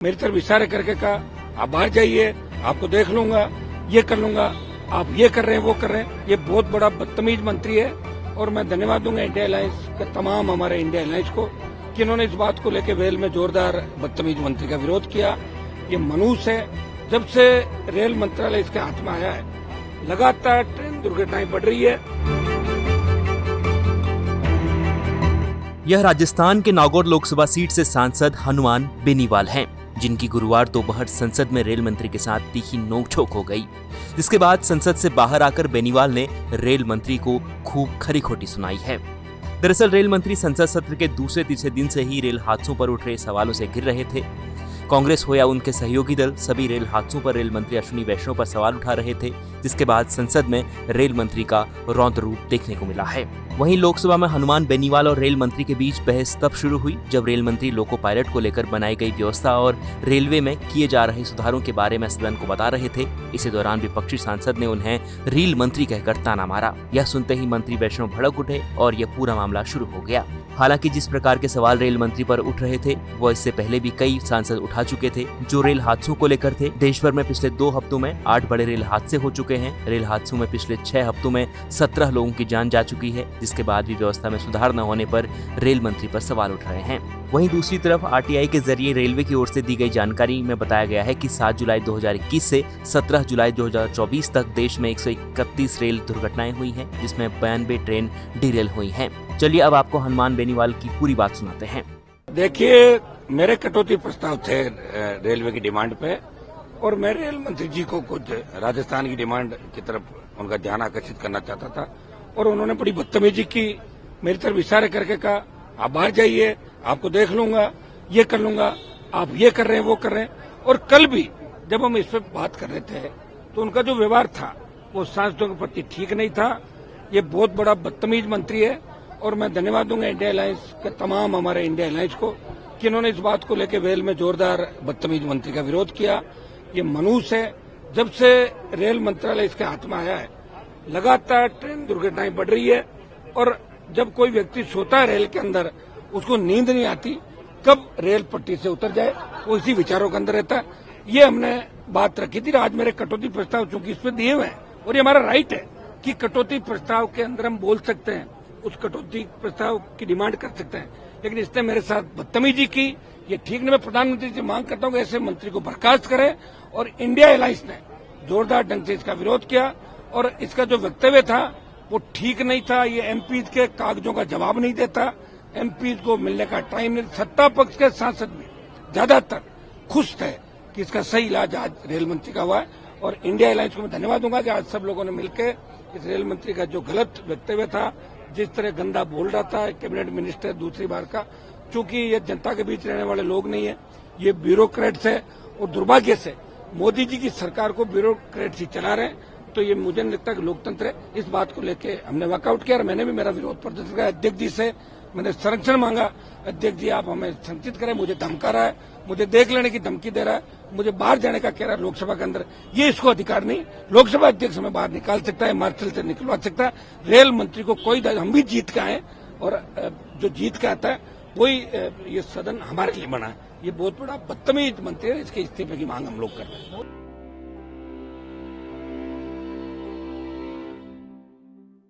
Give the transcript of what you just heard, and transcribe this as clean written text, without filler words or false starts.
मेरी तरफ इशारे करके कहा आप बाहर जाइए, आपको देख लूंगा, ये कर लूंगा, आप ये कर रहे हैं, वो कर रहे हैं। ये बहुत बड़ा बदतमीज मंत्री है और मैं धन्यवाद दूंगा इंडिया अलायंस के तमाम हमारे इंडिया अलायंस को कि इन्होंने इस बात को लेकर वेल में जोरदार बदतमीज मंत्री का विरोध किया। ये मनुष्य है, जब से रेल मंत्रालय इसके हाथ में आया है लगातार ट्रेन दुर्घटनाएं बढ़ रही है। यह राजस्थान के नागौर लोकसभा सीट से सांसद हनुमान बेनीवाल हैं, जिनकी गुरुवार दोपहर संसद में रेल मंत्री के साथ तीखी नोकझोंक हो गई, जिसके बाद संसद से बाहर आकर बेनीवाल ने रेल मंत्री को खूब खरी खोटी सुनाई है। दरअसल रेल मंत्री संसद सत्र के दूसरे तीसरे दिन से ही रेल हादसों पर उठ रहे सवालों से घिर रहे थे। कांग्रेस हो या उनके सहयोगी दल, सभी रेल हादसों पर रेल मंत्री अश्विनी वैष्णव पर सवाल उठा रहे थे, जिसके बाद संसद में रेल मंत्री का रौद्र रूप देखने को मिला है। वहीं लोकसभा में हनुमान बेनीवाल और रेल मंत्री के बीच बहस तब शुरू हुई जब रेल मंत्री लोको पायलट को लेकर बनाई गई व्यवस्था और रेलवे में किए जा रहे सुधारों के बारे में सदन को बता रहे थे। इसी दौरान विपक्षी सांसद ने उन्हें रेल मंत्री कहकर ताना मारा। यह सुनते ही मंत्री वैष्णव भड़क उठे और यह पूरा मामला शुरू हो गया। हालांकि जिस प्रकार के सवाल रेल मंत्री पर उठ रहे थे वो इससे पहले भी कई सांसद उठा चुके थे, जो रेल हादसों को लेकर थे। देश भर में पिछले 2 हफ्तों में 8 बड़े रेल हादसे हो चुके हैं। रेल हादसों में पिछले 6 हफ्तों में 17 लोगों की जान जा चुकी है, जिसके बाद भी व्यवस्था में सुधार न होने पर रेल मंत्री पर सवाल उठ रहे हैं। वहीं दूसरी तरफ आरटीआई के जरिए रेलवे की ओर से दी गई जानकारी में बताया गया है कि 7 जुलाई 2021 से 17 जुलाई 2024 तक देश में 131 रेल दुर्घटनाएं हुई हैं, जिसमें 92 ट्रेन डीरेल हुई हैं। चलिए अब आपको हनुमान बेनीवाल की पूरी बात सुनाते हैं। देखिए, मेरे कटौती प्रस्ताव थे रेलवे की डिमांड पे और मैं रेल मंत्री जी को कुछ राजस्थान की डिमांड की तरफ उनका ध्यान आकर्षित करना चाहता था और उन्होंने बड़ी बदतमीजी की। मेरी तरफ इशारे करके कहा आप बाहर जाइए, आपको देख लूंगा, ये कर लूंगा, आप ये कर रहे हैं, वो कर रहे हैं। और कल भी जब हम इस पर बात कर रहे थे तो उनका जो व्यवहार था वो सांसदों के प्रति ठीक नहीं था। ये बहुत बड़ा बदतमीज मंत्री है और मैं धन्यवाद दूंगा इंडिया अलायंस के तमाम हमारे इंडिया अलायंस को कि इन्होंने इस बात को लेकर वेल में जोरदार बदतमीज मंत्री का विरोध किया। ये मनुष्य है, जब से रेल मंत्रालय इसके हाथ में आया है लगातार ट्रेन दुर्घटनाएं बढ़ रही है और जब कोई व्यक्ति सोता है रेल के अंदर, उसको नींद नहीं आती कब रेल पट्टी से उतर जाए, वो इसी विचारों के अंदर रहता है। ये हमने बात रखी थी। आज मेरे कटौती प्रस्ताव चूंकि इस पे दिए हुए हैं और ये हमारा राइट है कि कटौती प्रस्ताव के अंदर हम बोल सकते हैं, उस कटौती प्रस्ताव की डिमांड कर सकते हैं, लेकिन इसने मेरे साथ बदतमीजी की। ये ठीक नहीं। मैं प्रधानमंत्री से मांग करता हूं कि ऐसे मंत्री को बर्खास्त करें और इंडिया अलायंस ने जोरदार ढंग से इसका विरोध किया और इसका जो वक्तव्य था वो ठीक नहीं था। ये एमपी के कागजों का जवाब नहीं देता, एमपी को मिलने का टाइम नहीं। सत्ता पक्ष के सांसद भी ज्यादातर खुश थे कि इसका सही इलाज आज रेल मंत्री का हुआ है और इंडिया अलायंस को मैं धन्यवाद दूंगा कि आज सब लोगों ने मिलकर इस रेल मंत्री का जो गलत वक्तव्य था, जिस तरह गंदा बोल रहा था कैबिनेट मिनिस्टर दूसरी बार का, चूंकि ये जनता के बीच रहने वाले लोग नहीं है, ये ब्यूरोक्रेट्स है और दुर्भाग्य से मोदी जी की सरकार को ब्यूरोक्रेट्स ही चला रहे हैं। तो ये मुझे नहीं लगता कि लोकतंत्र है। इस बात को लेके हमने वॉकआउट किया और मैंने भी मेरा विरोध प्रदर्शन किया। अध्यक्ष जी से मैंने संरक्षण मांगा, अध्यक्ष जी आप हमें संरक्षित करें, मुझे धमका रहा है, मुझे देख लेने की धमकी दे रहा है, मुझे बाहर जाने का कह रहा है लोकसभा के अंदर। ये इसको अधिकार नहीं। लोकसभा अध्यक्ष हमें बाहर निकाल सकता है, मार्शल से निकलवा सकता है। रेल मंत्री को कोई, हम भी जीत के आए और जो जीत के आता है वही ये सदन हमारे लिए बना है। ये बहुत बड़ा बदतमीज मंत्री है, इसके इस्तीफे की मांग हम लोग कर रहे हैं।